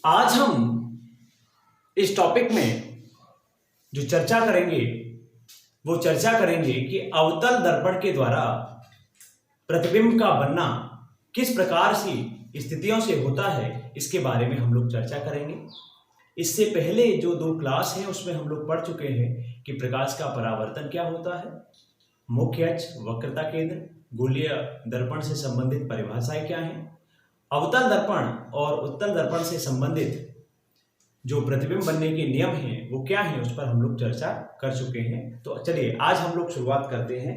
आज हम इस टॉपिक में जो चर्चा करेंगे वो चर्चा करेंगे कि अवतल दर्पण के द्वारा प्रतिबिंब का बनना किस प्रकार की स्थितियों से होता है, इसके बारे में हम लोग चर्चा करेंगे। इससे पहले जो 2 क्लास हैं उसमें हम लोग पढ़ चुके हैं कि प्रकाश का परावर्तन क्या होता है, मुख्य अक्ष, वक्रता केंद्र, गोलीय दर्पण से संबंधित परिभाषाएं क्या हैं, अवतल दर्पण और उत्तल दर्पण से संबंधित जो प्रतिबिंब बनने के नियम हैं वो क्या हैं, उस पर हम लोग चर्चा कर चुके हैं। तो चलिए आज हम लोग शुरुआत करते हैं।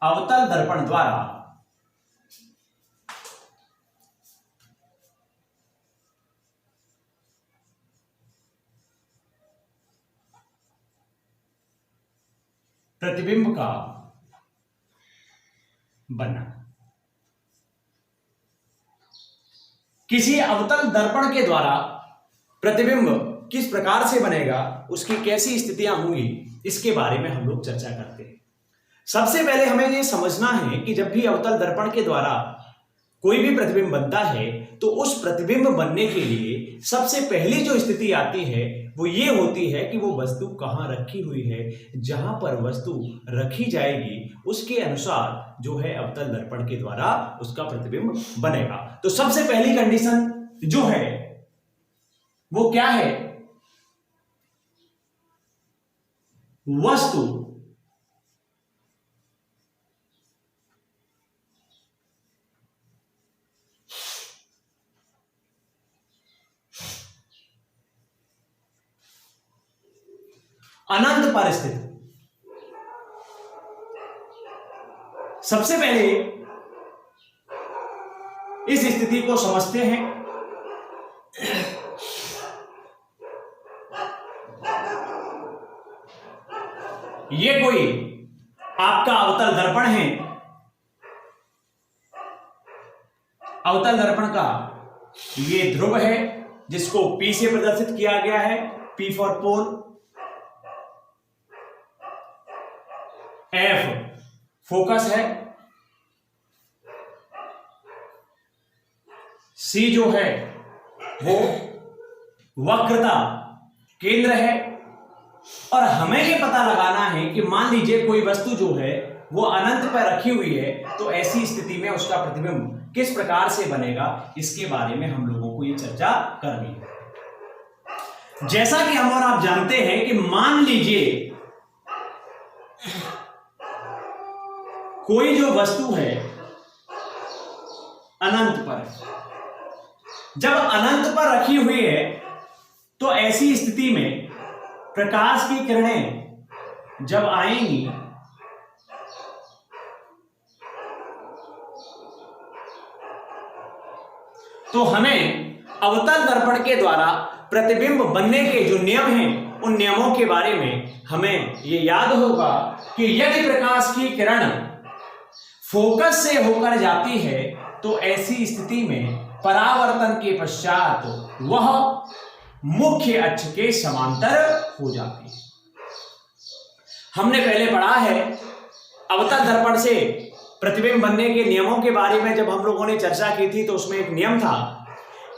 अवतल दर्पण द्वारा प्रतिबिंब का बनना। किसी अवतल दर्पण के द्वारा प्रतिबिंब किस प्रकार से बनेगा, उसकी कैसी स्थितियां होंगी, इसके बारे में हम लोग चर्चा करते हैं। सबसे पहले हमें यह समझना है कि जब भी अवतल दर्पण के द्वारा कोई भी प्रतिबिंब बनता है तो उस प्रतिबिंब बनने के लिए सबसे पहली जो स्थिति आती है वो ये होती है कि वो वस्तु कहाँ रखी हुई है। जहां पर वस्तु रखी जाएगी उसके अनुसार जो है अवतल दर्पण के द्वारा उसका प्रतिबिंब बनेगा। तो सबसे पहली कंडीशन जो है वो क्या है, वस्तु अनंत पर स्थित। सबसे पहले इस स्थिति को समझते हैं। ये कोई आपका अवतल दर्पण है। अवतल दर्पण का ये ध्रुव है जिसको P से प्रदर्शित किया गया है, P for pole, F focus है, C जो है वो वक्रता केंद्र है। और हमें ये पता लगाना है कि मान लीजिए कोई वस्तु जो है वो अनंत पर रखी हुई है तो ऐसी स्थिति में उसका प्रतिबिंब किस प्रकार से बनेगा, इसके बारे में हम लोगों को ये चर्चा करनी है। जैसा कि हम और आप जानते हैं कि मान लीजिए कोई जो वस्तु है अनंत पर, जब अनंत पर रखी हुई है तो ऐसी स्थिति में प्रकाश की किरणें जब आएंगी तो हमें अवतल दर्पण के द्वारा प्रतिबिंब बनने के जो नियम हैं उन नियमों के बारे में हमें ये याद होगा कि यदि प्रकाश की किरण फोकस से होकर जाती है तो ऐसी स्थिति में परावर्तन के पश्चात वह मुख्य अक्ष के समांतर हो जाती है। हमने पहले पढ़ा है अवतल दर्पण से प्रतिबिंब बनने के नियमों के बारे में। जब हम लोगों ने चर्चा की थी तो उसमें एक नियम था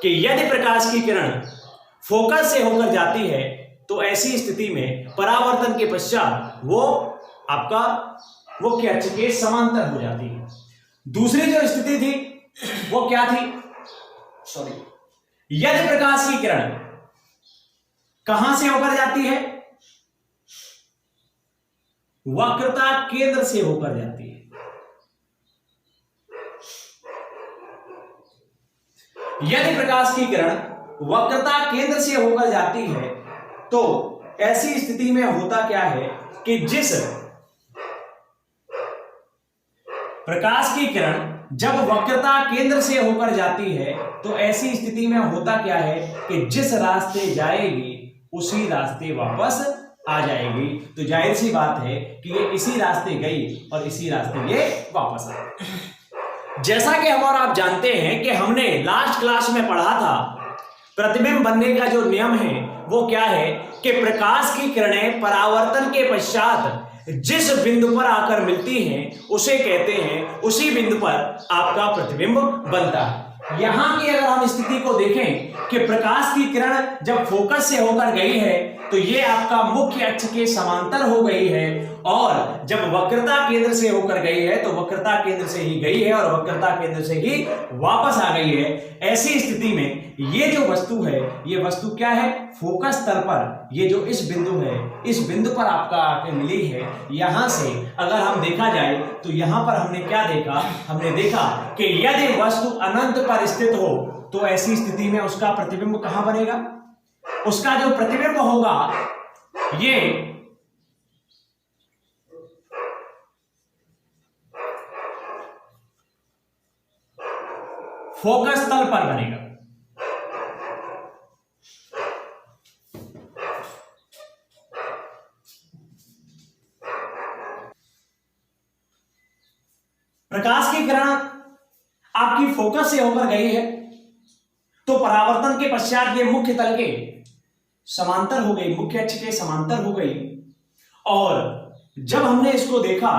कि यदि प्रकाश की किरण फोकस से होकर जाती है तो ऐसी स्थिति में परावर्तन के पश्चात वो आपका मुख्य अक्ष के समांतर हो जाती है। दूसरी जो स्थिति थी वो क्या थी, यदि प्रकाश की किरण कहां से होकर जाती है, वक्रता केंद्र से होकर जाती है। यदि प्रकाश की किरण वक्रता केंद्र से होकर जाती है तो ऐसी स्थिति में होता क्या है कि जिस प्रकाश की किरण जब वक्रता केंद्र से होकर जाती है तो ऐसी स्थिति में होता क्या है कि जिस रास्ते जाएगी उसी रास्ते वापस आ जाएगी। तो जाहिर सी बात है कि ये इसी रास्ते गई और इसी रास्ते ये वापस आ गई। जैसा कि हम और आप जानते हैं कि हमने लास्ट क्लास में पढ़ा था प्रतिबिंब बनने का जो नियम है वो क्या है कि प्रकाश की किरणें परावर्तन के पश्चात जिस बिंदु पर आकर मिलती हैं उसे कहते हैं, उसी बिंदु पर आपका प्रतिबिंब बनता है। यहां की अगर हम स्थिति को देखें कि प्रकाश की किरण जब फोकस से होकर गई है तो ये आपका मुख्य अक्ष के समांतर हो गई है, और जब वक्रता केंद्र से होकर गई है तो वक्रता केंद्र से ही गई है और वक्रता केंद्र से ही वापस आ गई है। ऐसी स्थिति में ये जो वस्तु है, ये वस्तु क्या है, फोकस तल पर ये जो इस बिंदु है, इस बिंदु पर आपका आके मिली है। यहां से अगर हम देखा जाए तो यहां पर हमने क्या देखा, हमने देखा कि यदि वस्तु अनंत पर स्थित हो तो ऐसी स्थिति में उसका प्रतिबिंब कहां बनेगा, उसका जो प्रतिबिंब होगा ये फोकस तल पर बनेगा। प्रकाश की किरण आपकी फोकस से होकर गई है तो परावर्तन के पश्चात ये मुख्य तल के समांतर हो गई, मुख्य अक्ष के समांतर हो गई। और जब हमने इसको देखा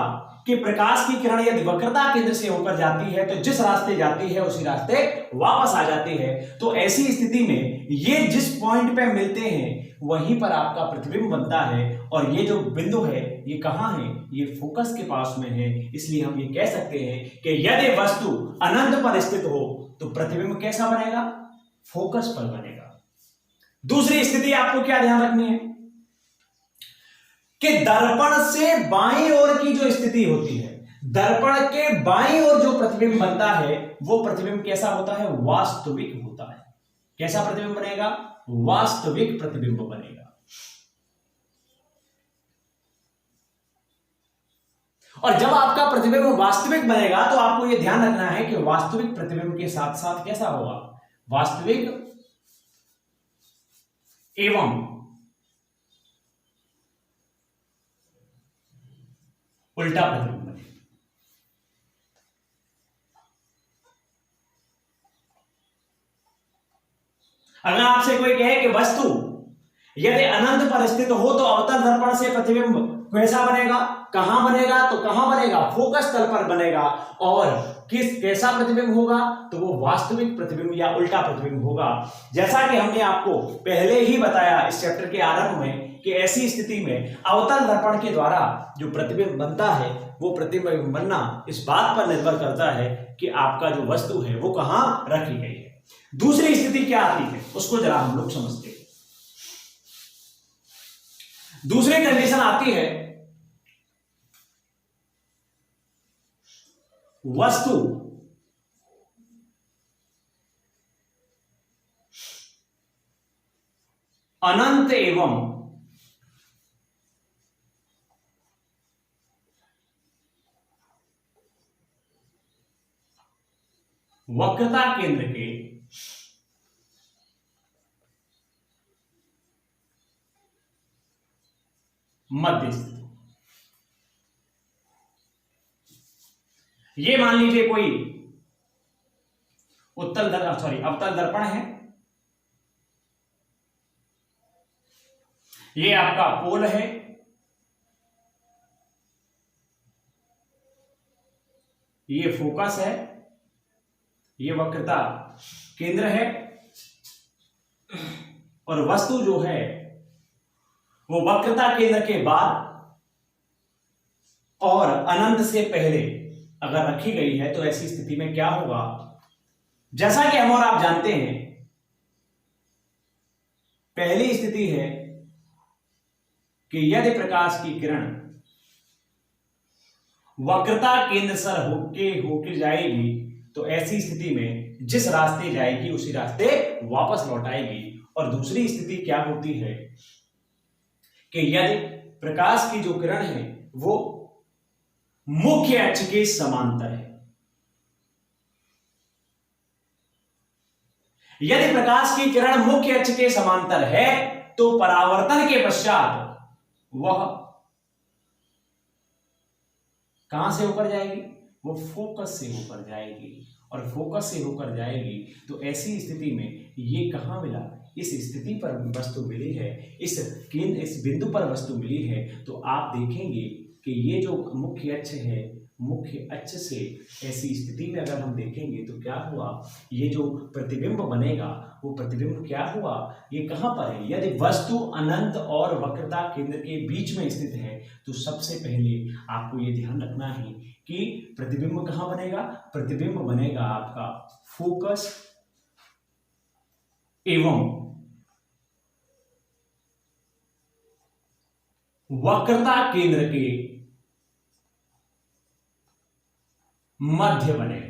कि प्रकाश की किरण यदि वक्रता केंद्र से होकर जाती है तो जिस रास्ते जाती है उसी रास्ते वापस आ जाती है, तो ऐसी स्थिति में ये जिस पॉइंट पे मिलते हैं वहीं पर आपका प्रतिबिंब बनता है। और ये जो बिंदु है ये कहां है, ये फोकस के पास में है। इसलिए हम ये कह सकते हैं कि यदि वस्तु अनंत पर स्थित हो तो प्रतिबिंब कैसा बनेगा, फोकस पर बनेगा। दूसरी स्थिति आपको क्या ध्यान रखनी है कि दर्पण से बाईं ओर की जो स्थिति होती है, दर्पण के बाईं ओर जो प्रतिबिंब बनता है वो प्रतिबिंब कैसा होता है, वास्तविक होता है। कैसा प्रतिबिंब बनेगा, वास्तविक प्रतिबिंब बनेगा। और जब आपका प्रतिबिंब वास्तविक बनेगा तो आपको यह ध्यान रखना है कि वास्तविक प्रतिबिंब के साथ साथ कैसा होगा, वास्तविक एवं उल्टा प्रतिबिंब बनेगा। अगर आपसे कोई कहे कि वस्तु यदि अनंत पर स्थित हो तो अवतल दर्पण से प्रतिबिंब कैसा बनेगा, कहां बनेगा, तो कहां बनेगा, फोकस तल पर बनेगा। और कैसा प्रतिबिंब होगा, तो वो वास्तविक प्रतिबिंब या उल्टा प्रतिबिंब होगा। जैसा कि हमने आपको पहले ही बताया इस चैप्टर के आरंभ में कि ऐसी स्थिति में अवतल दर्पण के द्वारा जो प्रतिबिंब बनता है वो प्रतिबिंब बनना इस बात पर निर्भर करता है कि आपका जो वस्तु है वो कहां रखी गई है। दूसरी स्थिति क्या आती है उसको जरा हम लोग समझते हैं। दूसरी कंडीशन आती है वस्तु अनंत एवं वक्रता केंद्र के मध्य स्थित। ये मान लीजिए कोई अवतल दर्पण है, ये आपका पोल है, ये फोकस है, ये वक्रता केंद्र है, और वस्तु जो है वो वक्रता केंद्र के बाद और अनंत से पहले अगर रखी गई है तो ऐसी स्थिति में क्या होगा, जैसा कि हम और आप जानते हैं पहली स्थिति है कि यदि प्रकाश की किरण वक्रता केंद्र सर होके जाएगी तो ऐसी स्थिति में जिस रास्ते जाएगी उसी रास्ते वापस लौट आएगी। और दूसरी स्थिति क्या होती है कि यदि प्रकाश की जो किरण है वो मुख्य अक्ष के समांतर है, यदि प्रकाश की किरण मुख्य अक्ष के समांतर है तो परावर्तन के पश्चात वह कहां से होकर जाएगी, वो फोकस से होकर जाएगी। और फोकस से होकर जाएगी तो ऐसी स्थिति में ये कहां मिला, इस स्थिति पर वस्तु मिली है, इस बिंदु पर वस्तु मिली है, तो आप देखेंगे कि ये जो मुख्य अक्ष है, मुख्य अक्ष से ऐसी स्थिति में अगर हम देखेंगे तो क्या हुआ, ये जो प्रतिबिंब बनेगा वो प्रतिबिंब क्या हुआ, ये कहाँ पर है। यदि वस्तु अनंत और वक्रता केंद्र के बीच में स्थित है तो सबसे पहले आपको ये ध्यान रखना है कि प्रतिबिंब कहाँ बनेगा। प्रतिबिंब बनेगा आपका फोकस एवं वक्रता केंद्र के मध्य बनेगा।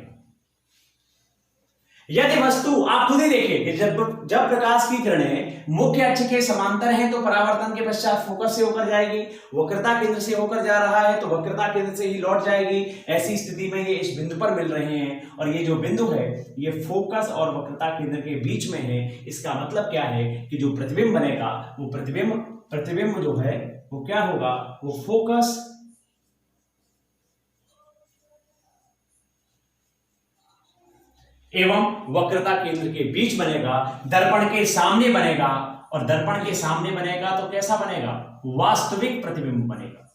यदि वस्तु, आप खुद ही देखिए कि जब प्रकाश की किरणें मुख्य अक्ष के समांतर हैं तो परावर्तन के पश्चात फोकस से होकर जाएगी, वक्रता केंद्र से होकर जा रहा है तो वक्रता केंद्र से ही लौट जाएगी। ऐसी स्थिति में ये इस बिंदु पर मिल रहे हैं और ये जो बिंदु है ये फोकस और वक्रता केंद्र के बीच में है। इसका मतलब क्या है कि जो प्रतिबिंब बनेगा वो प्रतिबिंब जो है वो क्या होगा, वो फोकस एवं वक्रता केंद्र के बीच बनेगा, दर्पण के सामने बनेगा। और दर्पण के सामने बनेगा तो कैसा बनेगा, वास्तविक प्रतिबिंब बनेगा।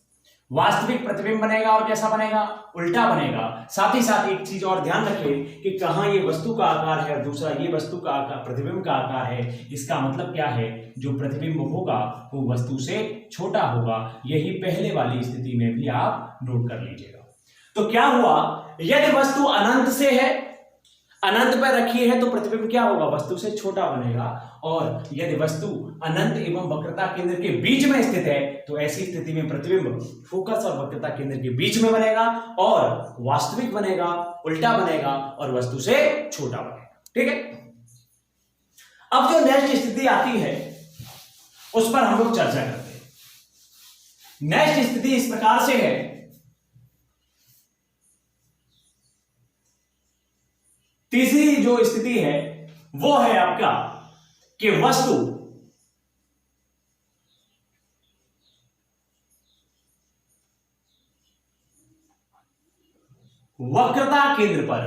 वास्तविक प्रतिबिंब बनेगा और कैसा बनेगा, उल्टा बनेगा। साथ ही साथ एक चीज और ध्यान रखें कि कहां ये वस्तु का आकार है और दूसरा ये वस्तु का आकार, प्रतिबिंब का आकार है। इसका मतलब क्या है, जो प्रतिबिंब होगा वो वस्तु से छोटा होगा। यही पहले वाली स्थिति में भी आप नोट कर लीजिएगा। तो क्या हुआ, यदि वस्तु अनंत से है, अनंत पर रखी है तो प्रतिबिंब क्या होगा, वस्तु से छोटा बनेगा। और यदि वस्तु अनंत एवं वक्रता केंद्र के बीच में स्थित है तो ऐसी स्थिति में प्रतिबिंब फोकस और वक्रता केंद्र के बीच में बनेगा और वास्तविक बनेगा, उल्टा बनेगा और वस्तु से छोटा बनेगा। ठीक है। अब जो नेक्स्ट स्थिति आती है उस पर हम लोग चर्चा करते हैं। नेक्स्ट स्थिति इस प्रकार से है, तीसरी जो स्थिति है वो है आपका कि वस्तु वक्रता केंद्र पर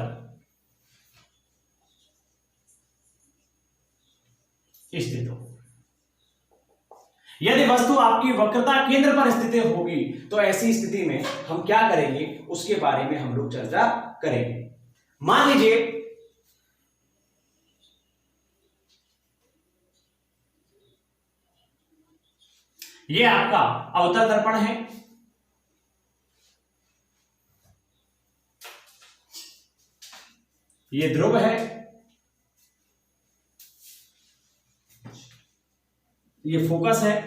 स्थित हो। यदि वस्तु आपकी वक्रता केंद्र पर स्थित होगी तो ऐसी स्थिति में हम क्या करेंगे उसके बारे में हम लोग चर्चा करेंगे। मान लीजिए ये आपका अवतल दर्पण है, ये ध्रुव है, ये फोकस है,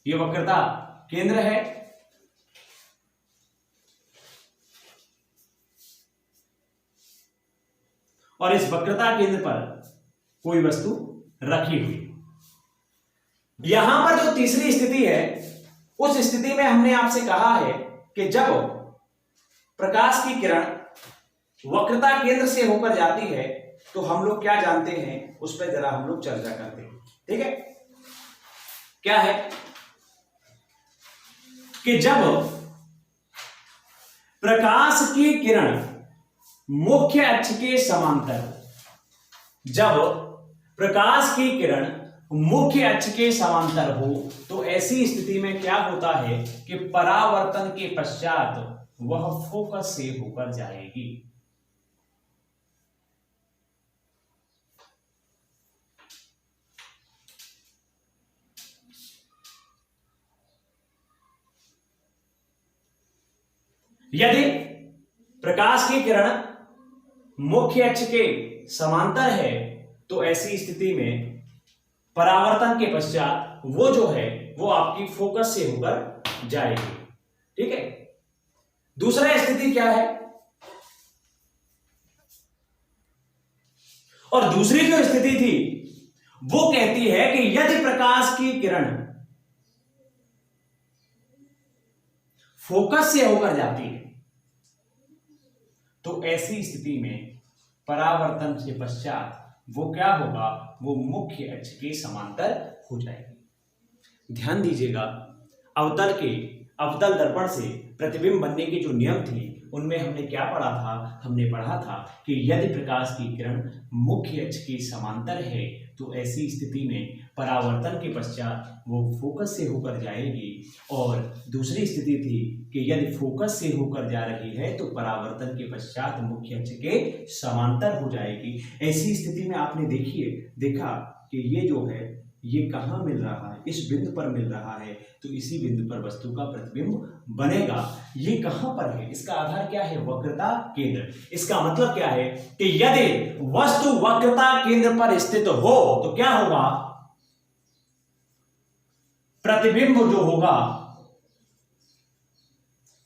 ये वक्रता केंद्र है, और इस वक्रता केंद्र पर कोई वस्तु रखी हुई। यहां पर जो तीसरी स्थिति है उस स्थिति में हमने आपसे कहा है कि जब प्रकाश की किरण वक्रता केंद्र से होकर जाती है तो हम लोग क्या जानते हैं उस पर जरा हम लोग चर्चा करते हैं। ठीक है, क्या है कि जब प्रकाश की किरण मुख्य अक्ष के समांतर, जब प्रकाश की किरण मुख्य अक्ष के समांतर हो तो ऐसी स्थिति में क्या होता है कि परावर्तन के पश्चात वह फोकस से होकर जाएगी। यदि प्रकाश की किरण मुख्य अक्ष के समांतर है तो ऐसी स्थिति में परावर्तन के पश्चात वो जो है वो आपकी फोकस से होकर जाएगी। ठीक है। दूसरा स्थिति क्या है, और दूसरी जो स्थिति थी वो कहती है कि यदि प्रकाश की किरण फोकस से होकर जाती है तो ऐसी स्थिति में परावर्तन के पश्चात वो क्या होगा, वो मुख्य अक्ष के समांतर हो जाएगी। ध्यान दीजिएगा, अवतल दर्पण से प्रतिबिंब बनने के जो नियम थे उनमें हमने क्या पढ़ा था? हमने पढ़ा था कि यदि प्रकाश की किरण मुख्य अक्ष के समांतर है तो ऐसी स्थिति में परावर्तन के पश्चात वो फोकस से होकर जाएगी, और दूसरी स्थिति थी कि यदि फोकस से होकर जा रही है तो परावर्तन के पश्चात मुख्य अक्ष के समांतर हो जाएगी। ऐसी स्थिति में आपने देखा कि ये जो है ये कहाँ मिल रहा है? इस बिंदु पर मिल रहा है, तो इसी बिंदु पर वस्तु का प्रतिबिंब बनेगा। ये कहाँ पर है? इसका आधार क्या है? वक्रता केंद्र। इसका मतलब क्या है कि यदि वस्तु वक्रता केंद्र पर स्थित हो तो क्या होगा? प्रतिबिंब जो होगा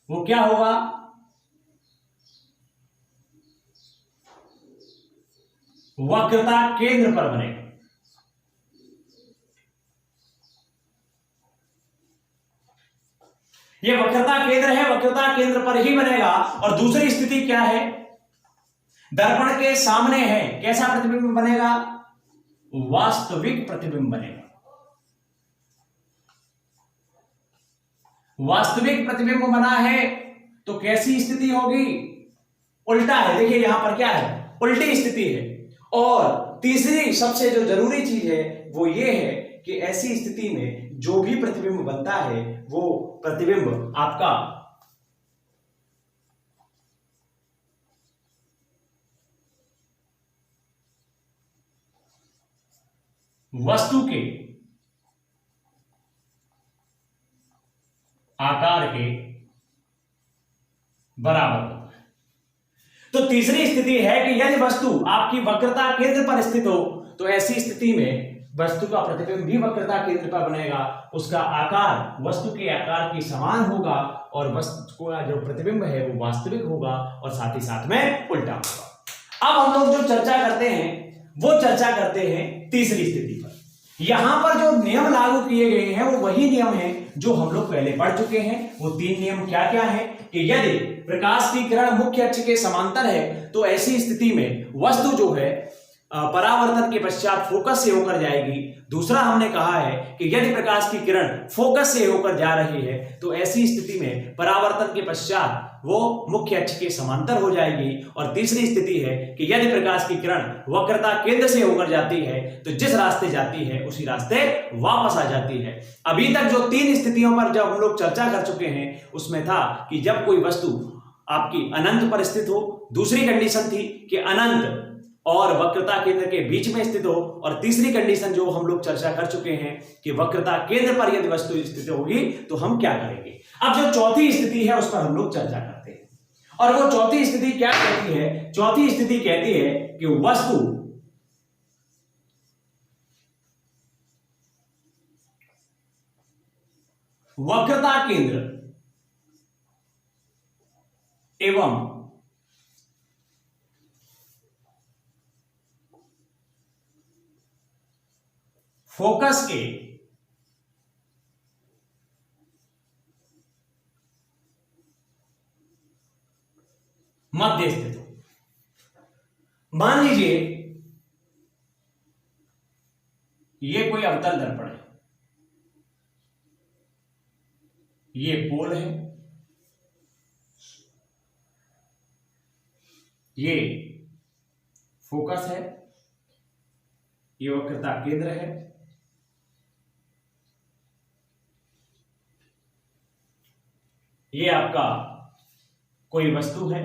वो क्या होगा? वक्रता केंद्र पर बनेगा। ये वक्रता केंद्र है, वक्रता केंद्र पर ही बनेगा। और दूसरी स्थिति क्या है? दर्पण के सामने है, कैसा प्रतिबिंब बनेगा? वास्तविक प्रतिबिंब बनेगा। वास्तविक प्रतिबिंब बना है तो कैसी स्थिति होगी? उल्टा है। देखिए यहां पर क्या है? उल्टी स्थिति है। और तीसरी सबसे जो जरूरी चीज है वो ये है कि ऐसी स्थिति में जो भी प्रतिबिंब बनता है वो प्रतिबिंब आपका वस्तु के आकार के बराबर होता है। तो तीसरी स्थिति है कि यदि वस्तु आपकी वक्रता केंद्र पर स्थित हो तो ऐसी स्थिति में वस्तु का प्रतिबिंब भी वक्रता केंद्र पर बनेगा, उसका आकार वस्तु के आकार के समान होगा और वस्तु का जो प्रतिबिंब है वो वास्तविक होगा और साथ ही साथ में उल्टा होगा। अब हम लोग जो चर्चा करते हैं वो चर्चा करते हैं तीसरी स्थिति पर। यहां पर जो नियम लागू किए गए हैं वो वही नियम है जो हम लोग पहले पढ़ चुके हैं। वो तीन नियम क्या क्या है कि यदि प्रकाश की किरण मुख्य अक्ष के समांतर है तो ऐसी स्थिति में वस्तु जो है परावर्तन के पश्चात फोकस से होकर जाएगी। दूसरा हमने कहा है कि यदि प्रकाश की किरण फोकस से होकर जा रही है तो ऐसी स्थिति में परावर्तन के पश्चात वो मुख्य अक्ष के समांतर हो जाएगी। और तीसरी स्थिति है कि यदि प्रकाश की किरण वक्रता केंद्र से होकर जाती है तो जिस रास्ते जाती है उसी रास्ते वापस आ जाती है। अभी तक जो तीन स्थितियों पर जब हम लोग चर्चा कर चुके हैं उसमें था कि जब कोई वस्तु आपकी अनंत पर स्थित हो, दूसरी कंडीशन थी कि अनंत और वक्रता केंद्र के बीच में स्थित हो, और तीसरी कंडीशन जो हम लोग चर्चा कर चुके हैं कि वक्रता केंद्र पर यदि वस्तु स्थित होगी तो हम क्या करेंगे। अब जो चौथी स्थिति है उस पर हम लोग चर्चा करते हैं। और वो चौथी स्थिति क्या कहती है? चौथी स्थिति कहती है कि वस्तु वक्रता केंद्र एवं फोकस के मध्य स्थित हो। मान लीजिए ये कोई अवतल दर्पण है, ये पोल है, ये फोकस है, ये वक्रता केंद्र है, ये आपका कोई वस्तु है।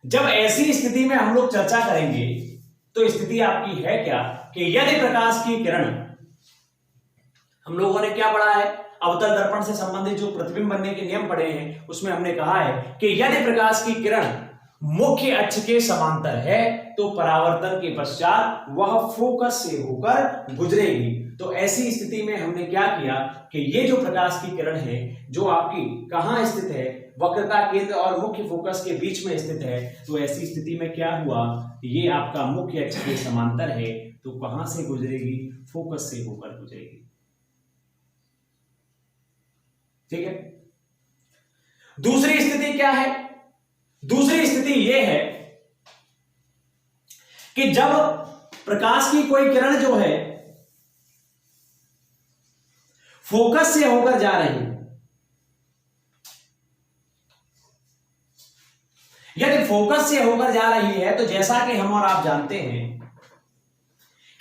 जब ऐसी स्थिति में हम लोग चर्चा करेंगे तो स्थिति आपकी है क्या कि यदि प्रकाश की किरण, हम लोगों ने क्या पढ़ा है? अवतल दर्पण से संबंधित जो प्रतिबिंब बनने के नियम पढ़े हैं उसमें हमने कहा है कि यदि प्रकाश की किरण मुख्य अक्ष के समांतर है तो परावर्तन के पश्चात वह फोकस से होकर गुजरेगी। तो ऐसी स्थिति में हमने क्या किया कि ये जो प्रकाश की किरण है जो आपकी कहां स्थित है? वक्रता केंद्र और मुख्य फोकस के बीच में स्थित है। तो ऐसी स्थिति में क्या हुआ? ये आपका मुख्य अक्ष के समांतर है तो कहां से गुजरेगी? फोकस से होकर गुजरेगी। ठीक है। दूसरी स्थिति क्या है? दूसरी स्थिति यह है कि जब प्रकाश की कोई किरण जो है फोकस से होकर जा रही है यदि फोकस से होकर जा रही है तो जैसा कि हम और आप जानते हैं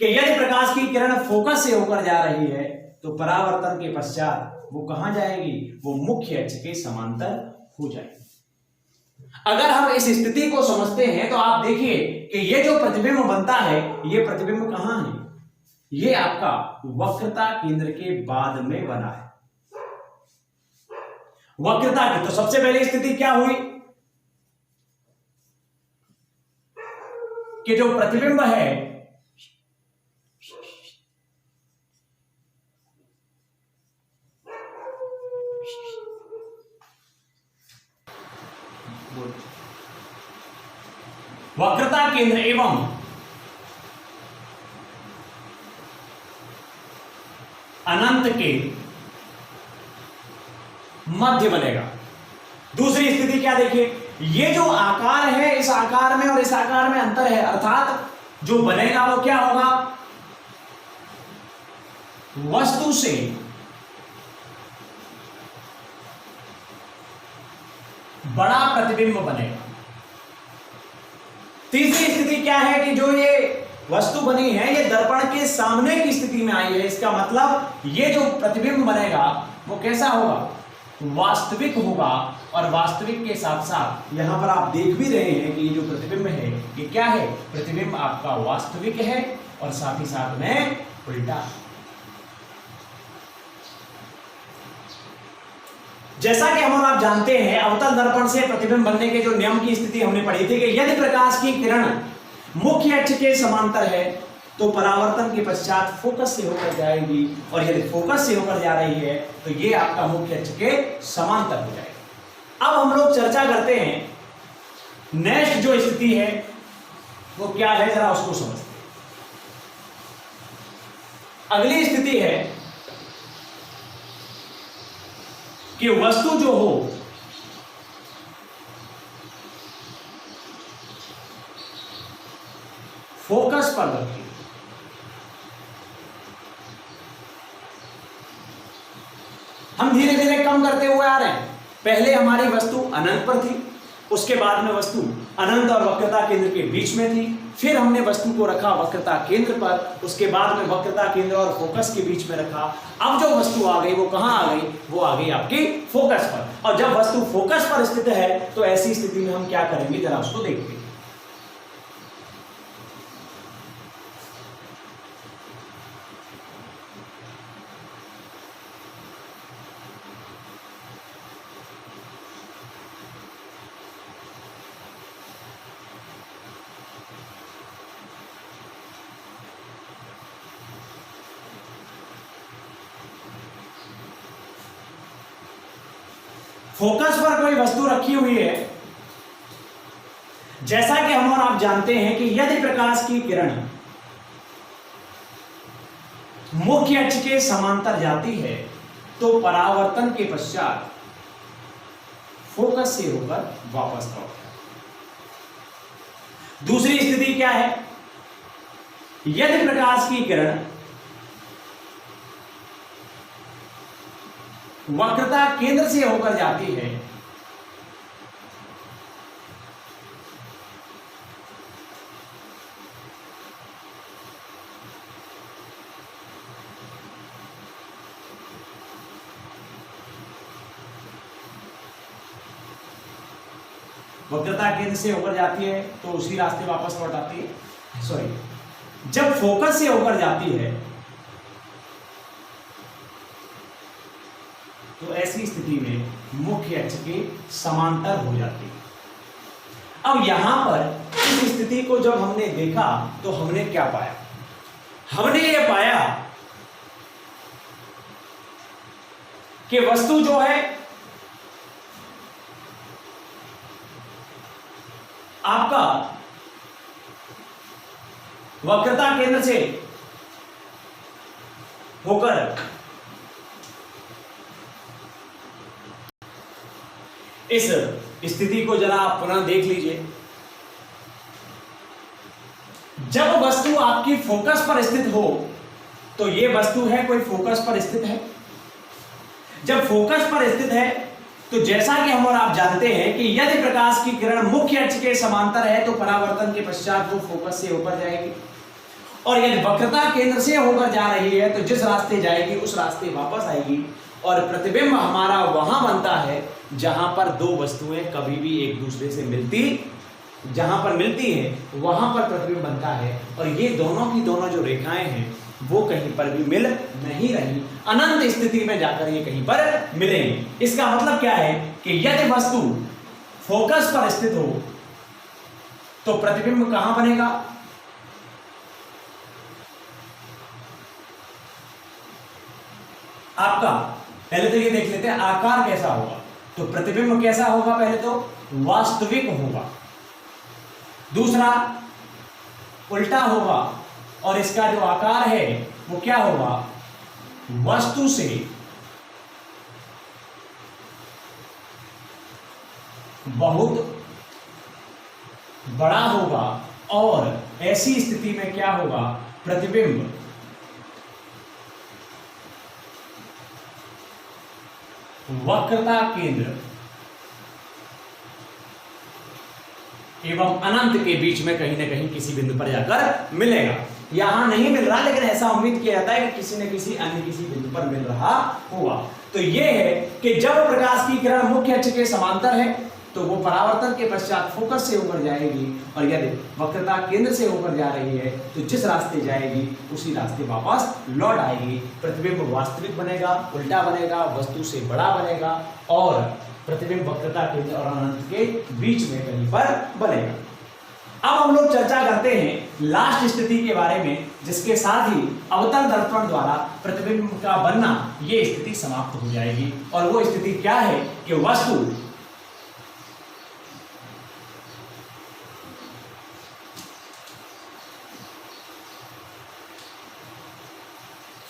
कि यदि प्रकाश की किरण फोकस से होकर जा रही है तो परावर्तन के पश्चात वो कहां जाएगी, वो मुख्य अक्ष के समांतर हो जाएगी। अगर हम इस स्थिति को समझते हैं तो आप देखिए कि ये जो प्रतिबिंब बनता है, ये प्रतिबिंब कहां है, ये आपका वक्रता केंद्र के बाद में बना है। वक्रता की तो सबसे पहली स्थिति क्या हुई कि जो प्रतिबिंब है वक्रता केंद्र एवं अनंत के मध्य बनेगा। दूसरी स्थिति क्या देखिए, ये जो आकार है, इस आकार में और इस आकार में अंतर है, अर्थात जो बनेगा वो क्या होगा, वस्तु से बड़ा प्रतिबिंब बनेगा। तीसरी स्थिति क्या है कि जो ये वस्तु बनी है ये दर्पण के सामने की स्थिति में आई है। इसका मतलब ये जो प्रतिबिंब बनेगा वो कैसा होगा, वास्तविक होगा। और वास्तविक के साथ साथ यहां पर आप देख भी रहे हैं कि ये जो प्रतिबिंब है ये क्या है, प्रतिबिंब आपका वास्तविक है और साथ ही साथ में उल्टा। जैसा कि हम और आप जानते हैं अवतल दर्पण से प्रतिबिंब बनने के जो नियम की स्थिति हमने पढ़ी थी कि यदि प्रकाश की किरण मुख्य अक्ष के समांतर है तो परावर्तन के पश्चात फोकस से होकर जाएगी, और यदि फोकस से होकर जा रही है तो ये आपका मुख्य अक्ष के समांतर हो जाएगा। अब हम लोग चर्चा करते हैं नेक्स्ट जो स्थिति है वो क्या है, जरा उसको समझते हैं। अगली स्थिति है कि वस्तु जो हो फोकस पर रखी, हम धीरे धीरे कम करते हुए आ रहे हैं। पहले हमारी वस्तु अनंत पर थी, उसके बाद में वस्तु अनंत और वक्रता केंद्र के बीच में थी, फिर हमने वस्तु को रखा वक्रता केंद्र पर, उसके बाद में वक्रता केंद्र और फोकस के बीच में रखा। अब जो वस्तु आ गई वो कहां आ गई, वो आ गई आपकी फोकस पर। और जब वस्तु फोकस पर स्थित है तो ऐसी स्थिति में हम क्या करेंगे, जरा उसको देखते हैं। फोकस पर कोई वस्तु रखी हुई है, जैसा कि हम और आप जानते हैं कि यदि प्रकाश की किरण मुख्य अक्ष के समांतर जाती है तो परावर्तन के पश्चात फोकस से होकर वापस लौटता है। दूसरी स्थिति क्या है, यदि प्रकाश की किरण वक्रता केंद्र से होकर जाती है वक्रता केंद्र से होकर जाती है तो उसी रास्ते वापस लौट आती है। सॉरी, जब फोकस से होकर जाती है तो ऐसी स्थिति में मुख्य अक्ष के समांतर हो जाती है। अब यहां पर इस स्थिति को जब हमने देखा तो हमने क्या पाया, हमने ये पाया कि वस्तु जो है आपका वक्रता केंद्र से होकर इस स्थिति को जरा आप पुनः देख लीजिए। जब वस्तु आपकी फोकस पर स्थित हो तो ये वस्तु है कोई फोकस पर स्थित है। जब फोकस पर स्थित है तो जैसा कि हम और आप जानते हैं कि यदि प्रकाश की किरण मुख्य अक्ष के समांतर है तो परावर्तन के पश्चात वो फोकस से होकर जाएगी, और यदि वक्रता केंद्र से होकर जा रही है तो जिस रास्ते जाएगी उस रास्ते वापस आएगी, और प्रतिबिंब हमारा वहां बनता है जहां पर दो वस्तुएं कभी भी एक दूसरे से जहां पर मिलती है वहां पर प्रतिबिंब बनता है। और ये दोनों की दोनों जो रेखाएं हैं वो कहीं पर भी मिल नहीं रही, अनंत स्थिति में जाकर ये कहीं पर मिलेंगे। इसका मतलब क्या है कि यदि वस्तु फोकस पर स्थित हो तो प्रतिबिंब कहां बनेगा? आपका पहले तो ये देख लेते हैं आकार कैसा होगा। तो प्रतिबिंब कैसा होगा? पहले तो वास्तविक होगा, दूसरा उल्टा होगा, और इसका जो आकार है वो क्या होगा? वस्तु से बहुत बड़ा होगा, और ऐसी स्थिति में क्या होगा? प्रतिबिंब वक्रता केंद्र एवं अनंत के बीच में कहीं ना कहीं किसी बिंदु पर जाकर मिलेगा। यहां नहीं मिल रहा, लेकिन ऐसा उम्मीद किया जाता है कि किसी न किसी अन्य किसी बिंदु पर मिल रहा होगा। तो यह है कि जब प्रकाश की किरण मुख्य अक्ष के समांतर है तो वो परावर्तन के पश्चात फोकस से होकर जाएगी, और यदि वक्रता केंद्र से होकर जा रही है तो जिस रास्ते जाएगी उसी रास्ते वापस लौट आएगी। प्रतिबिंब वास्तविक बनेगा, उल्टा बनेगा, वस्तु से बड़ा बनेगा, और प्रतिबिंब वक्रता केंद्र और अनंत के बीच में कहीं पर बनेगा। अब हम लोग चर्चा करते हैं लास्ट स्थिति के बारे में, जिसके साथ ही अवतल दर्पण द्वारा प्रतिबिंब का बनना ये स्थिति समाप्त हो जाएगी। और वो स्थिति क्या है कि वस्तु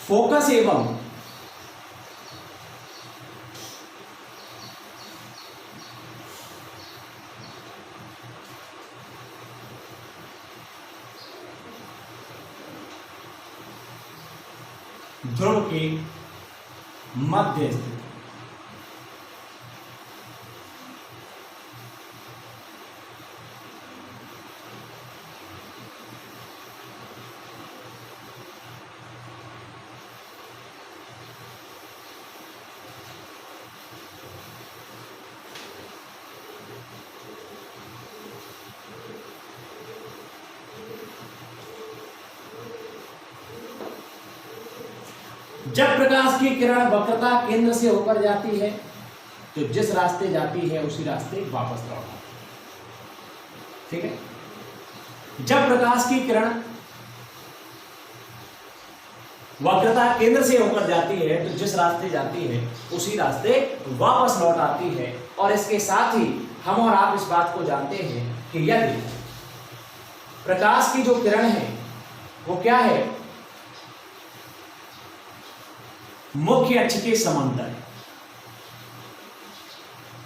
फोकस एवं ध्रुव के मध्य स्थित जब प्रकाश की किरण वक्रता केंद्र से होकर जाती है तो जिस रास्ते जाती है उसी रास्ते वापस लौट आती है। ठीक है, जब प्रकाश की किरण वक्रता केंद्र से होकर जाती है तो जिस रास्ते जाती है उसी रास्ते वापस लौट आती है। और इसके साथ ही हम और आप इस बात को जानते हैं कि यदि प्रकाश की जो किरण है वो क्या है? मुख्य अक्ष के समांतर है,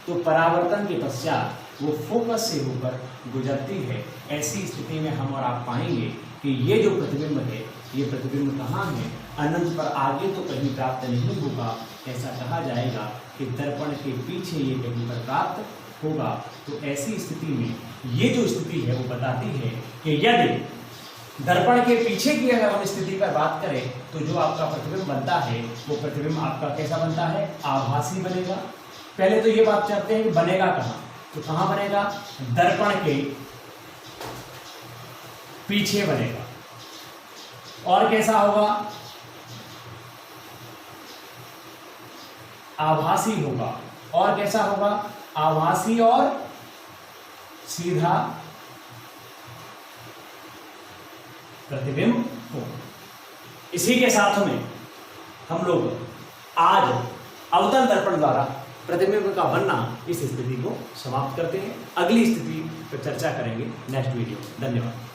तो परावर्तन के पश्चात वो फोकस से होकर गुजरती है। ऐसी स्थिति में हम और आप पाएंगे कि ये जो प्रतिबिंब है ये प्रतिबिंब कहाँ है? अनंत पर आगे तो कहीं प्राप्त नहीं होगा, ऐसा कहा जाएगा कि दर्पण के पीछे ये कहीं पर प्राप्त होगा। तो ऐसी स्थिति में ये जो स्थिति है वो बताती है कि यदि दर्पण के पीछे की अगर हम स्थिति पर बात करें तो जो आपका प्रतिबिंब बनता है वो प्रतिबिंब आपका कैसा बनता है? आभासी बनेगा। पहले तो ये बात चाहते हैं कि बनेगा कहाँ, तो कहाँ बनेगा? दर्पण के पीछे बनेगा। और कैसा होगा? आभासी होगा। और कैसा होगा? आभासी और सीधा प्रतिबिंब हो। इसी के साथ में हम लोग आज अवतल दर्पण द्वारा प्रतिबिंब का बनना इस स्थिति को समाप्त करते हैं। अगली स्थिति पर चर्चा करेंगे नेक्स्ट वीडियो। धन्यवाद।